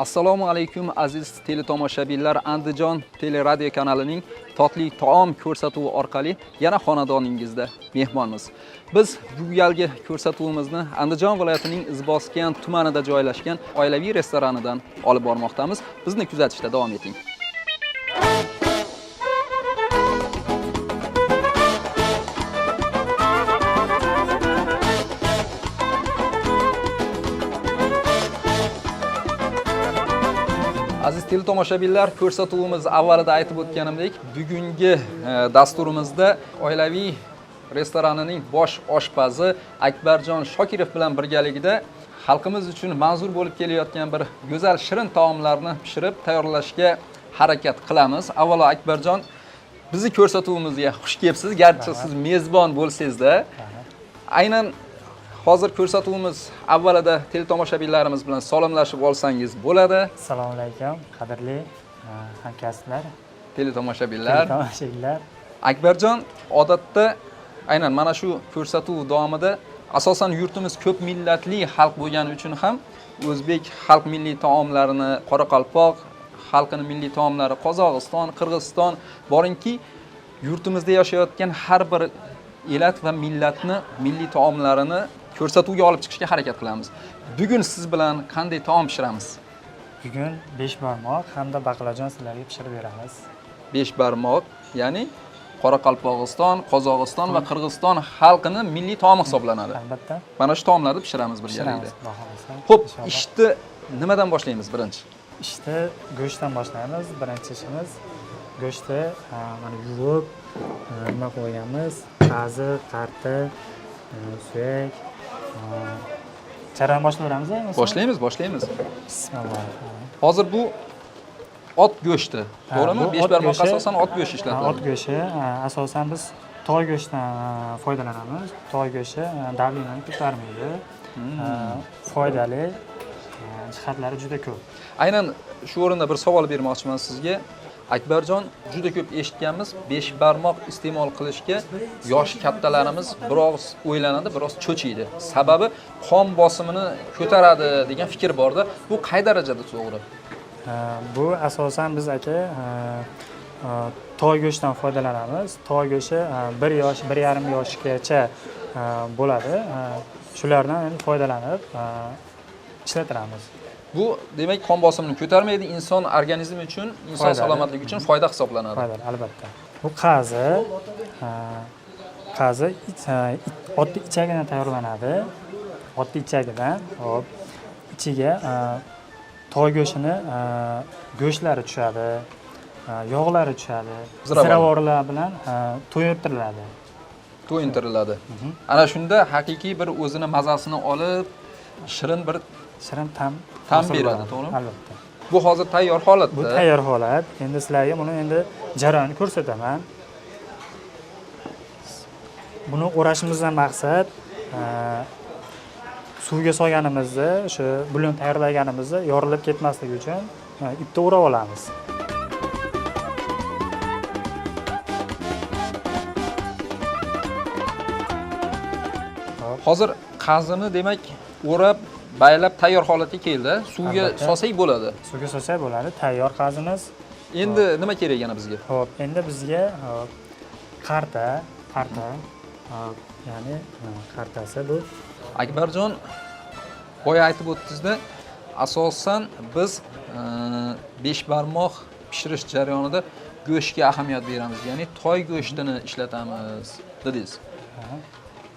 Assalomu alaykum aziz teletomoshabinlar. Andijon teleradio kanalining totli taom ko'rsatuvi orqali yana xonadoningizda mehmonmiz. Biz bu galgi ko'rsatuvimizni Andijon viloyatining Izboskan tumanida joylashgan oilaviy restoranidan olib bormoqdamiz. Bizni kuzatishda davom eting. Aziz teletomoshabinlar, ko'rsatuvimiz avvalida aytib o'tganimdek, bugungi dasturimizda oilaviy restoranining bosh oshpazi Akbarjon Shokirov bilan birgaligida xalqimiz uchun manzur bo'lib kelayotgan bir go'zal shirin taomlarni pishirib tayyorlashga harakat qilamiz. Avvalo Akbarjon, bizni ko'rsatuvimizga xush kelibsiz. Garchi siz mezbon bo'lsangiz-da, aynan hozir ko'rsatuvimiz avvalida teletomoshabinlarimiz bilan salomlashib olsangiz bo'ladi. Assalomu alaykum, qadrli hamkasblar, teletomoshabinlar. Akbarjon, odatda aynan mana shu ko'rsatuv davomida asosan yurtimiz ko'p millatli xalq bo'lgani uchun ham o'zbek xalq milliy taomlarini, Qoraqalpoq xalqining milliy taomlari, Qozog'iston, Qirg'iziston boringki, yurtimizda yashayotgan har bir elat va millatni milliy taomlarini ko'rsatuvga olib chiqishga harakat qilamiz. Bugun siz bilan qanday taom pishiramiz? Bugun 5 barmoq hamda baqlajon sizlarga pishirib beramiz. 5 barmoq, ya'ni Qoraqalpog'iston, Qozog'iston va Qirg'iziston xalqining milliy taomi hisoblanadi. Albatta. Mana shu taomlarni pishiramiz birgalikda. Xo'p, ishni nimadan boshlaymiz birinchi? Ishni go'shtdan boshlaymiz. Birinchi ishimiz go'shtni mana yuvib, nima qo'yamiz? Qazi, qarta, suyak. Jarayon boshlayveramizmi? Boshlaymiz. Bismillah. Hozir bu ot go'shti, to'g'rimi? 5 barmoq asosan ot go'shti ishlatiladi. Ot go'shti asosan biz toy go'shtdan foydalanamiz. Toy go'shti davleniyani ko'tarmaydi. Foydali jihatlari juda ko'p. Aynan shu o'rinda bir savol bermoqchiman sizga. Akbarjon, juda ko'p eshitganmiz, 5 barmoq iste'mol qilishga yosh kattalarimiz biroz o'ylanadi, biroz cho'chiydi. Sababi qon bosimini ko'taradi degan fikr borda. Bu qay darajada to'g'ri? Bu asosan biz toy go'shtdan foydalanamiz. Toy go'shti 1 yosh, 1,5 yoshgacha bo'ladi. Shulardan foydalanib ishlatiramiz. Bu demak qon bosimini ko'tarmaydi, inson organizmi uchun, inson salomatligi uchun foyda hisoblanadi. Foyda, albatta. Bu qazi oddiy ichagidan tayyorlanadi. Oddiy ichagidan, hop, ichiga toy go'shtini go'shtlari tushadi, yog'lari tushadi. Ziravorlar bilan to'yintiriladi. Ana shunda haqiqiy bir o'zini mazasini olib, shirin ta'm beradi, to'g'rimi? Albatta. Bu hozir tayyor holatda. Bu tayyor holat. Endi sizlarga buni jarayonni ko'rsataman. Buni o'rashimizdan maqsad suvga solganimizda, o'sha bulyon tayyorlaganimizda yorilib ketmasligi uchun ipda o'rab olamiz. Hozir qazini demak o'rab baylab tayyor holatga keldi. Suvga solsak bo'ladi. Suvga solsak bo'ladi. Tayyor qazimiz. Endi nima kerak yana bizga? Xo'p, endi bizga qarta, ya'ni qartasi bu. Akbarjon, boya aytib o'tdingizda, asosan biz 5 barmoq pishirish jarayonida go'shtga ahamiyat beramiz. Ya'ni toy go'shtini ishlatamiz, dedingiz.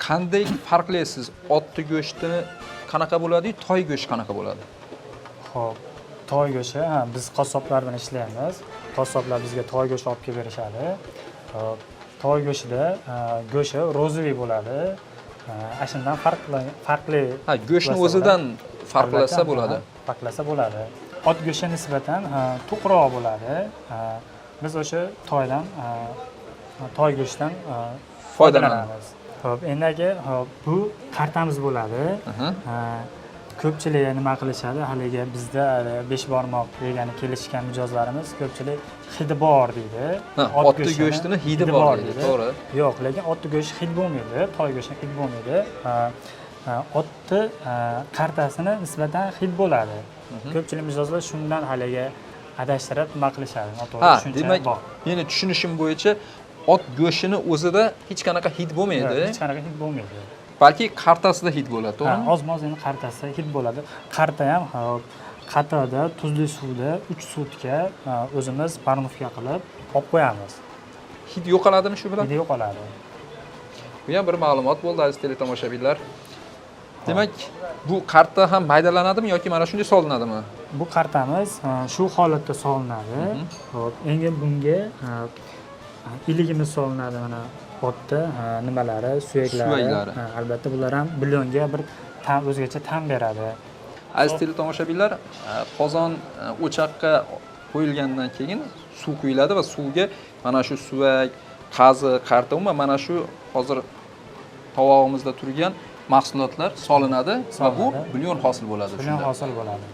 Qanday farqlaysiz? Otni go'shtini qanaqa bo'ladi, toy go'shti qanaqa bo'ladi? Xo'p, toy go'shti, biz qassoblar bilan ishlaymiz. Qassoblar bizga toy go'shti olib kelib berishadi. Xo'p, toy go'shtida go'shti ro'ziviy bo'ladi. Ashundan farqli. Go'shtni o'zidan farqlasa bo'ladi. Farqlasa bo'ladi. Ot go'shti nisbatan to'qroq bo'ladi. Biz o'sha toy go'shtdan foydalanamiz. Xo'p, endi bu qartamiz bo'ladi. Ko'pchilik nima qilishadi? Haligi bizda 5 barmoq degani kelishgan mijozlarimiz ko'pchilik hidi bor deydi. Otni go'shtini hidi bor deydi, to'g'ri. Yo'q, lekin otni go'shti hid bo'lmaydi, toy go'shti hid bo'lmaydi. otni qartasini nisbatan hid bo'ladi. Ko'pchilik mijozlar shundan haliga adashtirib nima qilishadi. Ha, demak, meni tushunishim bo'yicha ot go'shtini o'zida hech qanaqa hid bo'lmaydi. Hech qanaqa hid bo'lmaydi. Balki qartasida hid bo'ladi, to'g'rimi? Oz-moz endi qartasida hid bo'ladi. Qarta ham qatiqda, tuzli suvda 3 sutka o'zimiz barnovka qilib olib qo'yamiz. Hid yo'qoladimi shu bilan? Hid yo'qoladi. Bu ham bir ma'lumot bo'ldi aziz teletomoshabinlar. Demak, bu qarta ham maydalanadimi yoki mana shunday solinadimi? Bu qartamiz shu holatda solinadi. Xo'p, endi bunga iligimiz solinadi mana otda nimalari, suyaklari. Albatta bular ham bulyonga bir o'zgacha ta'm beradi. Aziz teletomoshabinlar, qozon o'choqqa qo'yilgandan keyin suv quyiladi va suvga mana shu suyak, qazi, qarta umuman mana shu hozir tovog'imizda turgan mahsulotlar solinadi va bu bulyon hosil bo'ladi. Bulyon hosil bo'ladi.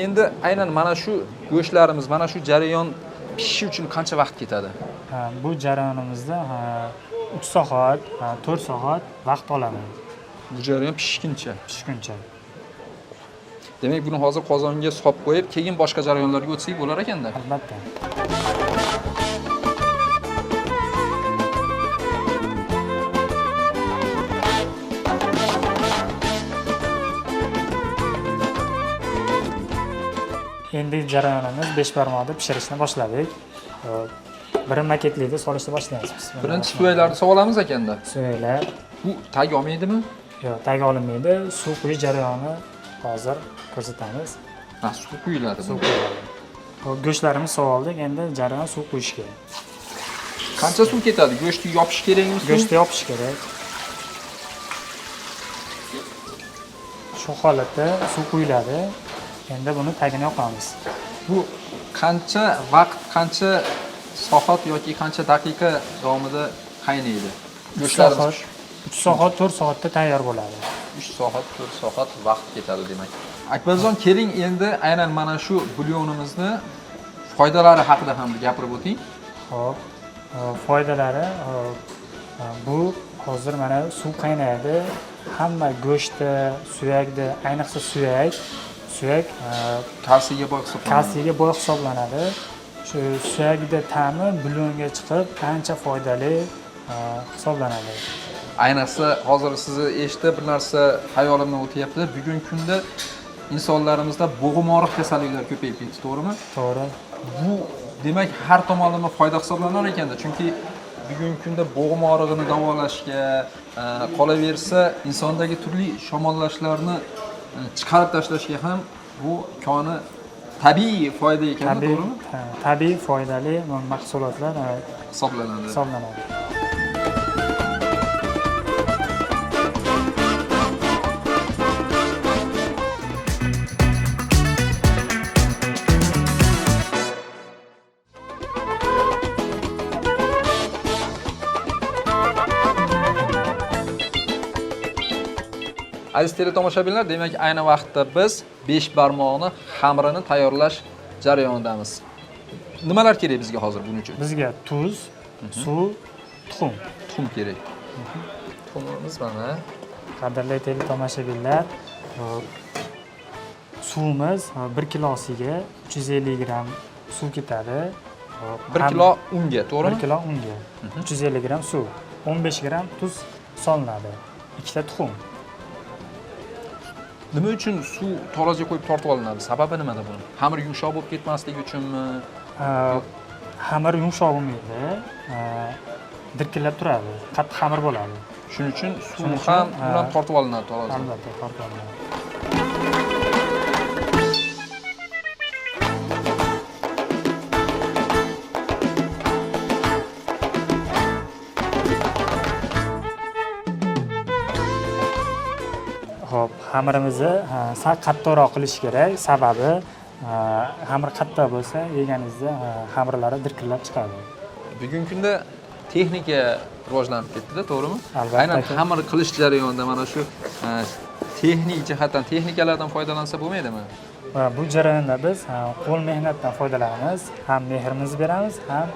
Endi aynan mana shu go'shtlarimiz, mana shu jarayon pishishi uchun qancha vaqt ketadi? Bu jarayonimizda 3 soat, 4 soat vaqt oladi. Bu jarayon pishguncha. Demak, buni hozir qozonga solib qo'yib, keyin boshqa jarayonlarga o'tsak bo'lar ekanda. Albatta. Endi jarayonimiz 5 barmoqda pishirishni boshladik. Biri maketlikda solishni boshlaymiz. Birinchi suvaylarni solib olamiz ekanda. Suvaylar. Bu tag olmaydimi? Yo'q, tag olinmaydi. Suv quyish jarayoni hozir ko'rsatamiz. Ha, suv quyiladi. Suv quyiladi. Go'shtlarimizni sovoldik, endi jarayon suv quyish kerak. Qancha suv ketadi? Go'shtni yopish kerakmi? Go'shtni yopish kerak. Shu holatda suv quyiladi. Endi buni tagini yoqamiz. Bu qancha vaqt, qancha soat yoki qancha daqiqa davomida qaynaydi? Go'shtlarimiz 3 soat, 4 soatda tayyor bo'ladi. 3 soat, 4 soat vaqt ketadi demak. Akbarjon, keling endi aynan mana shu bulyonimizni foydalari haqida ham gapirib o'ting. Xo'p, foydalari bu hozir mana suv qaynaydi. Hamma go'shtda, suyakda, ayniqsa suyak kalsiyga boy hisoblanadi. Kalsiyga boy hisoblanadi. Shu suyakda ta'mi bulyonga chiqib, ancha foydali hisoblanadi. Ayniqsa hozir sizni eshitib bir narsa hayolimdan o'tyapti. Bugungi kunda insonlarimizda bo'g'imoriq kasalliklar ko'payib ketdi, to'g'rimi? To'g'ri. Bu demak har tomonlama foyda hisoblanar ekanda, chunki bugungi kunda bo'g'imorig'ini davolashga qolaversa, insondagi turli shamollashlarni chiqarib tashlashga ham bu koni tabiiy foyda ekan, to'g'rimi? Tabiiy foydali mahsulotlar hisoblanadi. Aziz teletomoshabinlar, demak ayni vaqtda biz 5 barmoqni xamirini tayyorlash jarayonidamiz. Nimalar kerak bizga hozir buning uchun? Bizga tuz, suv, tuxum. Tuxum kerak. Tuxumimiz mana. Qadrli teletomoshabinlar, suvimiz 1 kilosiga 350 gram suv ketadi. 1 kilo unga, to'g'rimi? 1 kilo unga 350 gram suv, 15 gram tuz solinadi. 2 ta tuxum. Nima uchun suv toraga qo'yib tortib olinadi? Sababi nimada buni? Xamir yumshoq bo'lib ketmasligi uchunmi? Xamir yumshoq bo'lmaydi, dirkillab turadi, qattiq xamir bo'ladi. Shuning uchun suv ham bilan tortib olinadi toraga. Albatta, tortib olinadi. Xo'p, xamirimizni sal qattiqroq qilish kerak. Sababi xamir qattiq bo'lsa, yeganingizda xamirlari dirkillab chiqadi. Bugungi kunda texnika rivojlanib ketdi-da, to'g'rimi? Albatta. Aynan xamir qilish jarayonida mana shu texnik jihatdan, texnikalardan foydalansa bo'lmaydimi? Bu jarayonda biz qo'l mehnatdan foydalanamiz, ham mehrimizni beramiz, ham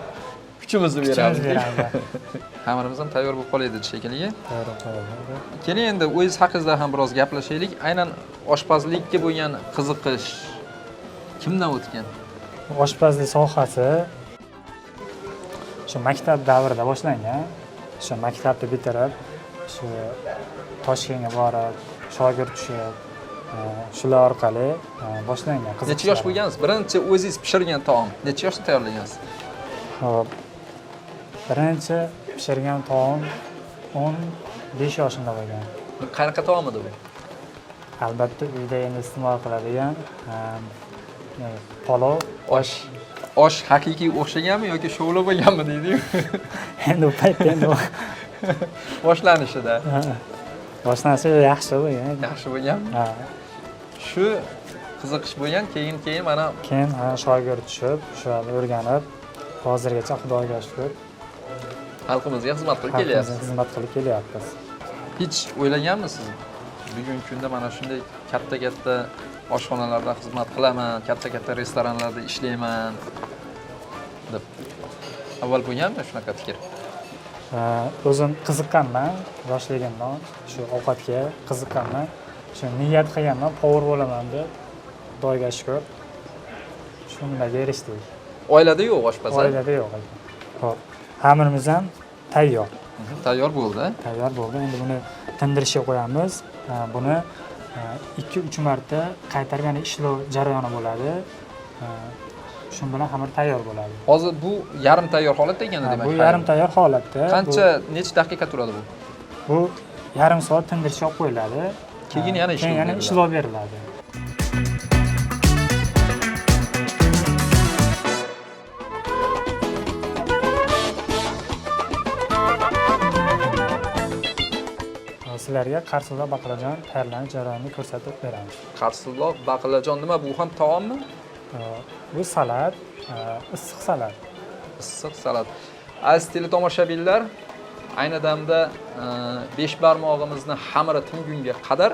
kuch kuchimizni Kuchimizni beramiz. beramiz. Xamirimiz ham tayyor bo'lib qolaydi shekilli. Tayyor bo'ladi. Keling endi o'zingiz haqingizda ham biroz gaplashaylik. Aynan oshpazlikka bo'lgan qiziqish kimdan o'tgan? Oshpazlik sohasi shu maktab davrida boshlangan. Shu maktabni bitirib, shu Toshkentga borib, shogird tushib, shular orqali boshlangan. Necha yosh bo'lgansiz? Birinchi o'zingiz pishirgan taom necha yoshda tayyorlagansiz? Hop. Birinchi pishirgan taom 15 yoshimda bo'lgan. Qanaqa taom edi bu? Albatta uyda endi iste'mol qiladigan palov, Osh haqiqiy o'xshaganmi yoki shovla bo'lganmi deydi-yu. endi u paytda endi Boshlanishida. boshlanishi yaxshi bo'lgan. Yaxshi bo'lganmi? Ha. Shu qiziqish bo'lgan, keyin mana Keyin shogird tushib, shularni o'rganib, hozirgacha Xudoga shukr xalqimizga xizmat qilib kelyapsiz. xizmat qilib kelyapmiz. Hech o'ylaganmisiz? Bugungi kunda mana shunday katta oshxonalarda xizmat qilaman, katta restoranlarda ishlayman deb. Avval bo'lganmi shunaqa fikr? O'zim qiziqqanman, yoshligimdan shu ovqatga qiziqqanman. Shu niyat qilganman, power bo'laman deb. Xudoga shukr. Shunga erishdik. Oilada yo'q oshpaz. Oilada yo'q ekan. Xo'p, xamirimiz ham tayyor. Tayyor bo'ldi. Tayyor bo'ldi. Endi buni tindirishga qo'yamiz. Buni 2-3 marta qaytarib, ya'ni ishlov jarayoni bo'ladi. Shu bilan xamir tayyor bo'ladi. Hozir bu yarim tayyor holatda ekan demak. Bu yarim tayyor holatda. Necha daqiqa turadi bu? Bu yarim soat tindirishga qo'yiladi. Keyin yana ishlov beriladi. Sizlarga qarsildoq baqlajon tayyorlanish jarayonini ko'rsatib beramiz. Qarsildoq baqlajon nima bu ham taommi? Bu salat, issiq salat. Issiq salat. Aziz teletomoshabinlar, ayni damda 5 barmog'imizni xamiri tingunga qadar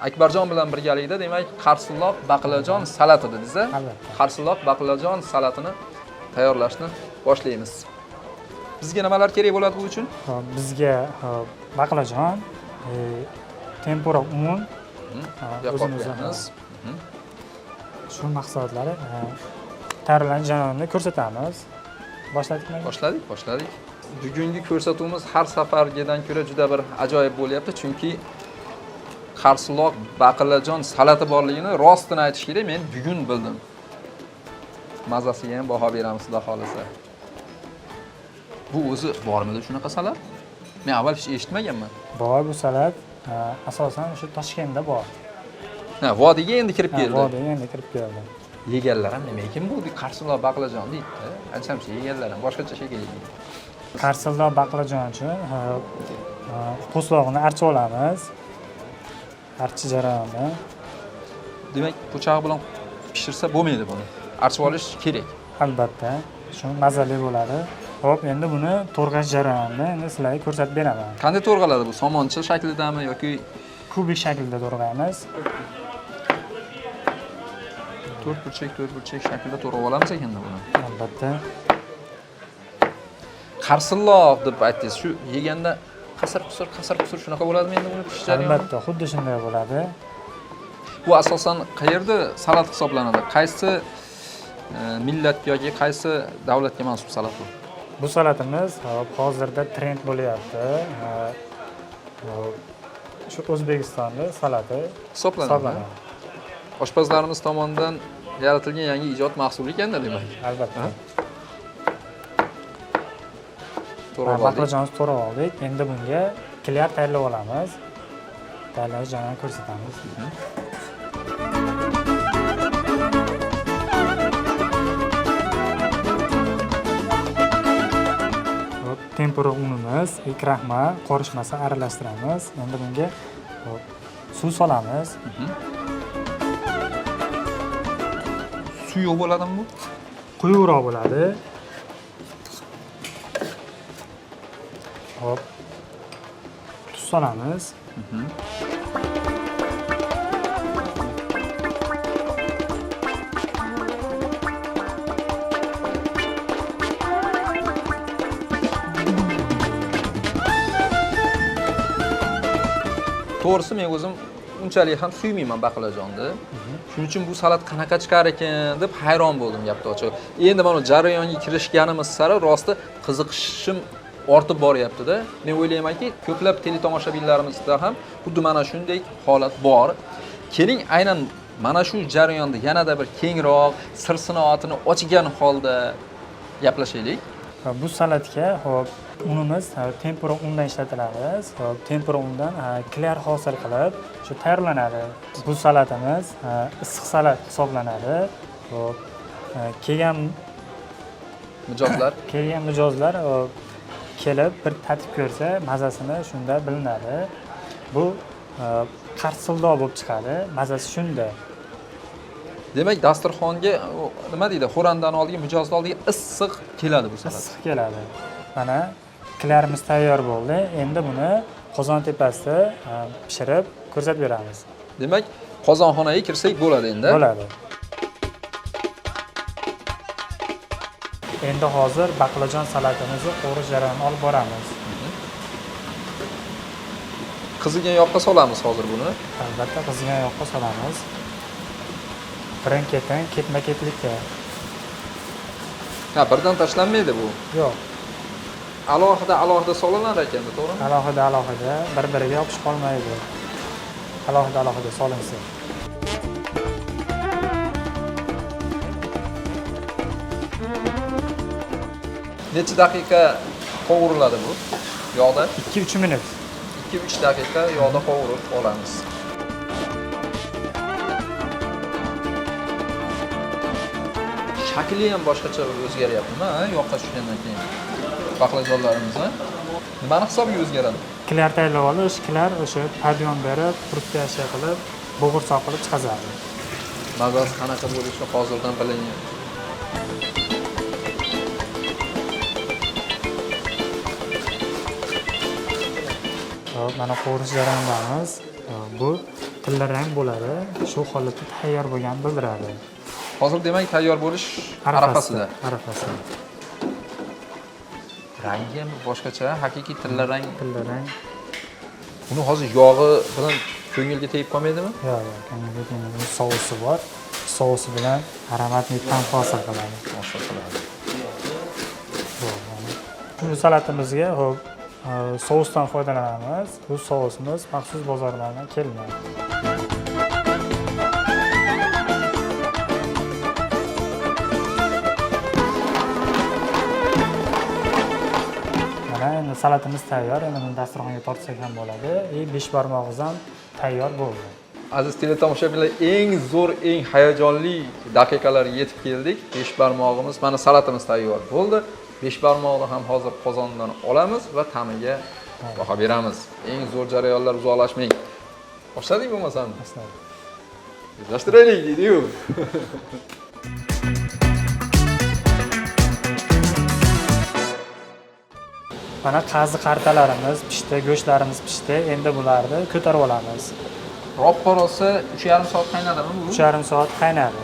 Akbarjon bilan birgalikda demak qarsildoq baqlajon salati dediz-a? Albatta. Qarsildoq baqlajon salatini tayyorlashni boshlaymiz. Bizga nimalar kerak bo'ladi bu uchun? Bizga baqlajon, tempura un, o'zimiz shu mahsulotlari tayyorlanish jarayonini ko'rsatamiz. Boshladikmi? Boshladik. Bugungi ko'rsatuvimiz har safargidan ko'ra juda bir ajoyib bo'lyapti, chunki qarsildoq baqlajon salati borligini rostini aytish kerak, men bugun bildim. Mazasiga ham baho beramiz, xudo xolasa. Bu o'zi bormidi shunaqa salat? Men avval hech eshitmaganman. Bor bu salat asosan o'sha Toshkentda bor. Ha, vodiyga endi kirib keldi. Vodiyga endi kirib keldi. Yeganlar ham nima ekan bu qarsildoq baqlajon deydi. Anchamcha yeganlar ham boshqacha shekilli. Qarsildoq baqlajon uchun po'stlog'ini archib olamiz. Archish jarayoni. Demak, po'chog'i bilan pishirsa bo'lmaydi buni. Archib olish kerak. Albatta, shu mazali bo'ladi. Xo'p, endi buni to'rg'ash jarayonini endi sizlarga ko'rsatib beraman. Qanday to'rg'aladi bu? Somoncha shaklidami yoki kubik shaklida to'rg'aymiz? to'rtburchak shaklida to'g'rab olamiz ekanda buni. Albatta. Qarsildoq deb aytdingiz. Shu yeganda qasir qusur shunaqa bo'ladimi endi buni pishish jarayoni? Albatta, xuddi shunday bo'ladi. Bu asosan qayerda salat hisoblanadi? Qaysi millatga yoki qaysi davlatga mansub salat bu? Bu salatimiz hozirda trend bo'lyapti. Shu O'zbekistonda salati hisoblanadi. Oshpazlarimiz tomonidan yaratilgan yangi ijod mahsuli ekanda demak. Albatta. To'g'ri. Baqlajonimizni to'g'rab oldik. Endi bunga klyar tayyorlab olamiz. Tayyorlash jarayonini ko'rsatamiz. Tempura unimiz, ikrahma, qorishmasi aralashtiramiz. Endi bunga suv solamiz. Suyuq bo'ladimi bu? Quyuqroq bo'ladi. Hop. Tuz solamiz. to'g'risi men o'zim unchalik ham suymayman baqlajonni. Shuning uchun bu salat qanaqa chiqar ekan deb hayron bo'ldim gapni ochig'i. Endi mana jarayonga kirishganimiz sari rosti qiziqishim ortib boryapti-da. Men o'ylaymanki, ko'plab teletomoshabinlarimizda ham xuddi mana shunday holat bor. Keling, aynan mana shu jarayonda yanada bir kengroq, sir sinoatini ochgan holda gaplashaylik. Bu salatga hop unimiz tempura undan ishlatiladi. Hop tempura undan klar hosil qilib shu tayyorlanadi. Bu salatimiz issiq salat hisoblanadi. Hop kelgan mijozlar kelib bir tatib ko'rsa, mazasini shunda bilinadi. Bu qarsildoq bo'lib chiqadi, mazasi shunda. Demak, dasturxonga nima deydi, xo'randan oldiga, mijozdan oldiga issiq keladi bu salat. Issiq keladi. Mana klarimiz tayyor bo'ldi. Endi buni qozon tepasida pishirib ko'rsatib beramiz. Demak, qozonxonaga kirsak bo'ladi endi. Bo'ladi. Endi hozir baqlajon salatimizni qo'rish jarayonini olib boramiz. Qizigan yoqqa solamiz hozir buni. Albatta qizigan yoqqa solamiz. Birin-ketin, ketma-ketlikka. Ha, birdan tashlanmaydi bu. Yo'q. Alohida solanar ekan, to'g'rimi? Alohida bir-biriga yopishib qolmaydi. Alohida solinsa. Necha daqiqa qovuriladi bu yog'da? 2-3 minut. 2-3 daqiqa yog'da qovurib olamiz. Shakli ham boshqacha o'zgaryaptimi, yoqqa tushgandan keyin? Baqlajonlarimiz, nimani hisobiga o'zgaradi? Klar tayyorlab olish, klar o'sha podyon berib, fruktatsiya qilib, bo'g'irsoq qilib chiqazadi. Mazasi qanaqa bo'lishi hozirdan bilingan. Mana qovurish jarayonimiz bu tilla rang bo'ladi. Shu holatda tayyor bo'lganini bildiradi. Hozir demak tayyor bo'lish arafasida. Rangi ham boshqacha, haqiqiy tilla rang. Buni hozir yog'i bilan ko'ngilga tegib qolmaydimi? Yo'q, ko'ngilga tegmaydi. Sousi bor. Sousi bilan aromatli ta'm hosil qiladi. Bu salatimizga hop sousdan foydalanamiz. Bu sousimiz maxsus bozorlardan kelmaydi. Mana endi salatimiz tayyor. Endi buni dasturxonga tortsak ham bo'ladi. 5 barmog'imiz ham tayyor bo'ldi. Aziz teletomoshabinlar, eng zo'r, eng hayajonli daqiqalarga yetib keldik. 5 barmog'imiz, mana salatimiz tayyor bo'ldi. 5 barmoqni ham hozir qozondan olamiz va ta'miga baho beramiz. Eng zo'r jarayonlar uzoqlashmang. Boshladik bo'lmasam? Boshladik. Tezlashtiraylik deydi-yu. Mana qazi qartalarimiz pishdi, go'shtlarimiz pishdi. Endi bularni ko'tarib olamiz. Roppa rosa 3,5 soat qaynadimi bu? 3,5 soat qaynadi.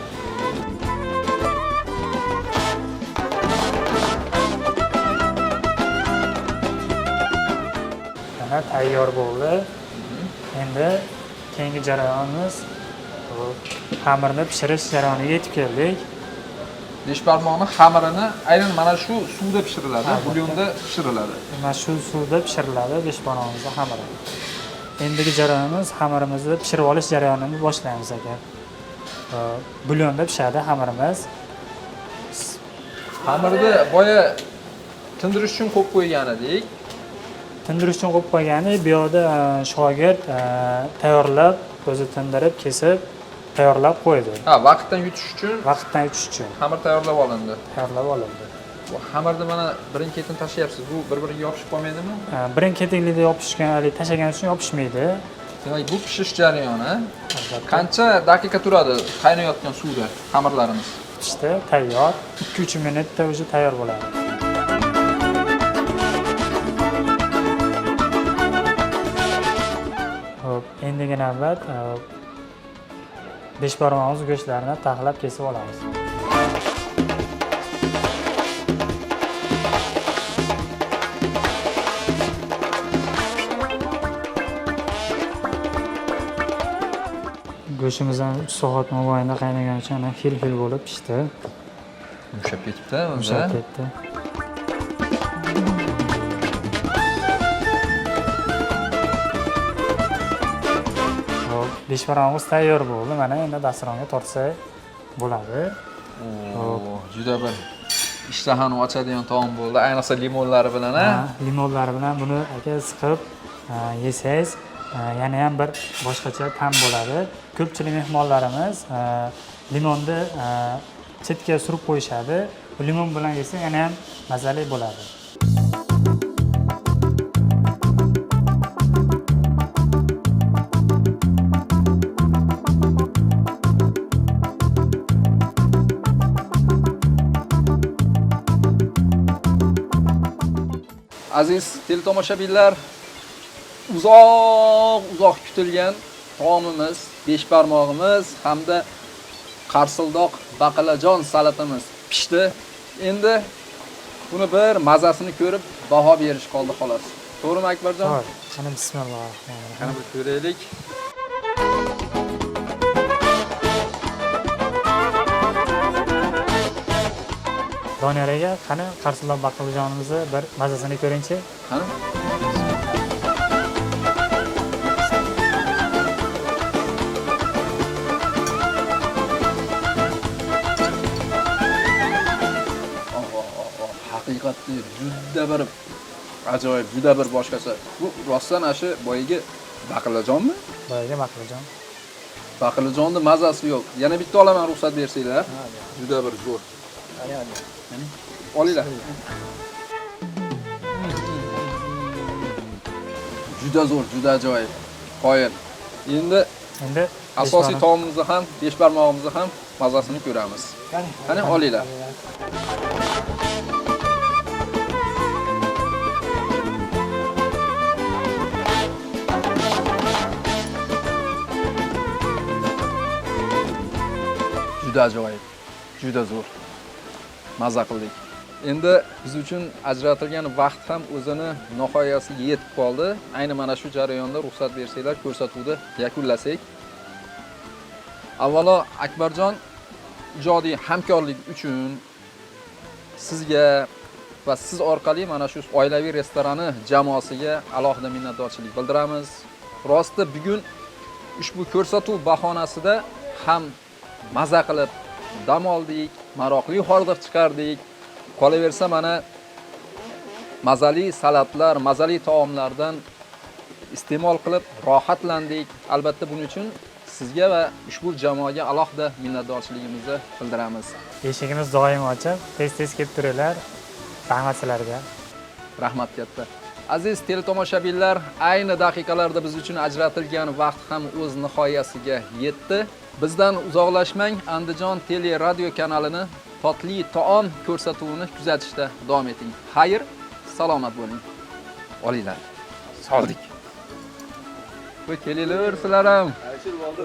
Mana tayyor bo'ldi. Endi keyingi jarayonimiz xamirni pishirish jarayoniga yetib keldik. 5 barmoqni xamirini aynan mana shu suvda pishiriladi, bulyonda pishiriladi. Mana shu suvda pishiriladi 5 barmoqimizni xamiri. Endigi jarayonimiz xamirimizni pishirib olish jarayonini boshlaymiz aka. Bulyonda pishadi xamirimiz. Xamirni boya tindirish uchun qo'yib qo'ygan edik. Tindirish uchun qo'yib qo'ygani, bu yerda shogird tayyorlab, o'zi tindirib, kesib tayyorlab qo'ydi. Ha, vaqtdan yutish uchun. Vaqtdan yutish uchun. Xamir tayyorlab olindi. Bu xamirni mana birin-ketin tashlayapsiz. Bu bir-biriga yopishib qolmaydimi? Birin-ketinlikda yopishganlik, tashlagan uchun yopishmaydi. Demak, bu pishish jarayoni qancha daqiqa turadi qaynayotgan suvda xamirlarimiz? Pishdi, tayyor. 2-3 minutda o'zi tayyor bo'ladi. Xo'p, endigi navbat 5 barmoqimiz go'shtlarini taxlab kesib olamiz. Go'shtimiz ham 3 soat mobaynida qaynaganicha ana xil bo'lib pishdi. Yumshab ketibdi o'zi. Yumshab ketdi. Hop, beshbarmog'imiz tayyor bo'ldi. Mana endi dasturxonga tortsak bo'ladi. Juda bir ishtahani ochadigan taom bo'ldi, ayniqsa limonlari bilan, ha? Limonlari bilan buni aka siqib yesangiz, yana ham bir boshqacha ta'm bo'ladi. Ko'pchilik mehmonlarimiz limonni chetga surib qo'yishadi. Bu limon bilan yesa yana ham mazali bo'ladi. Aziz teletomoshabinlar, uzoq kutilgan taomimiz, beshbarmog'imiz hamda qarsildoq baqlajon salatamiz pishdi. Endi buni bir mazasini ko'rib baho berish qoldi xolos. To'g'rimi Akbarjon? To'g'ri. Qani bismillohirrohmanirrohim. Qani bir ko'raylik. Doniyor aka, qani qarsildoq baqlajonimizni bir mazasini ko'ring-chi. Qani? Haqiqatda juda bir ajoyib, juda bir boshqacha. Bu rostdan shu boyagi baqlajonmi? Boyagi baqlajon. Baqlajonni mazasi yo'q. Yana bitta olaman, ruxsat bersanglar. Juda bir zo'r. Olinglar. Juda zo'r, juda ajoyib. Qoyil. Endi asosiy taomimizni ham, beshbarmog'imizni ham mazasini ko'ramiz. Qani olinglar. Juda ajoyib, juda zo'r. Mazza qildik. Endi biz uchun ajratilgan vaqt ham o'zini nihoyasiga yetib qoldi. Ayni mana shu jarayonda ruxsat bersanglar, ko'rsatuvni yakunlasak. Avvalo Akbarjon ijodiy hamkorlik uchun sizga va siz orqali mana shu oilaviy restorani jamoasiga alohida minnatdorchilik bildiramiz. Rosti bugun ushbu ko'rsatuv bahonasida ham mazza qilib dam oldik, maroqli hordiq chiqardik. Qolaversa mana mazali salatlar, mazali taomlardan iste'mol qilib rohatlandik. Albatta buning uchun sizga va ushbu jamoaga alohida minnatdorchiligimizni bildiramiz. Eshigimiz doim ochiq, tez-tez kelib turinglar. Rahmat sizlarga. Rahmat katta. Aziz teletomoshabinlar, ayni daqiqalarda biz uchun ajratilgan vaqt ham o'z nihoyasiga yetdi. Bizdan uzoqlashmang, Andijon tele radio kanalini totli taom ko'rsatuvini kuzatishda davom eting. Xayr, salomat bo'ling. Olinglar. Soldik. Qo'y kelinglar sizlar ham. Ayshir bo'ldi.